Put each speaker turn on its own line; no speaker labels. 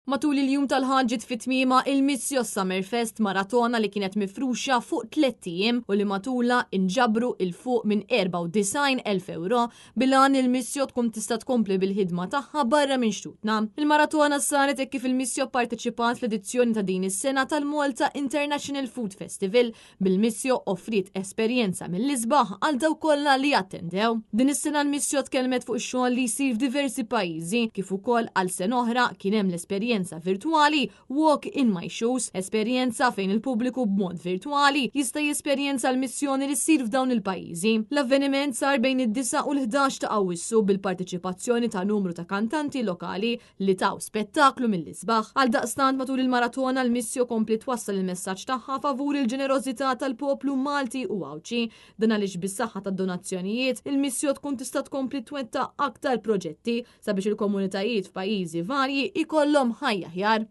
Matul il-jum tal-ħanġit fit-tmiema il-Missio Summerfest maratona li kienet mifruxa fuq 3 ijiem u li matula inġabru il-fuq minn 94,000 euro bilan il-Missio tkun tista' tkompli bil-ħidma tagħha barra minn xtutna. Il-maratona saret hekk kif il-Missio parteċipat fl-edizzjoni ta' din is-sena tal-Malta International Food Festival bil-Missio offrit esperjenza mill-isbaħ għal daw kollha li attendew. Din is-sena l-Missio tkellmet fuq ix-xogħol li jsir f'diversi pajjiżi kif ukoll għal sen oħra kien hemm l-esperjenza virtuali Walk in My Shoes, esperjenza fejn il-pubbliku b'mod virtuali jista' jesperjenza l-missjoni li ssir f'dawn il-pajjiżi. L-avveniment sar bejn id-9 u l-11 ta' Awwissu bil-parteċipazzjoni ta' numru ta' kantanti lokali li taw spettaklu mill-isbaħ. Għal daqstant matul il-maratona l-Missio kompli twassal il-messaġġ tagħha favur il-ġenerożità tal-poplu Malti u Awċi. Dan għaliex bis-saħħa tad-donazzjonijiet il-Missio tkun tista' tkompli twetta aktar proġetti sabiex il-komunitajiet f'pajjiżi varji ikollhom ħajja aħjar.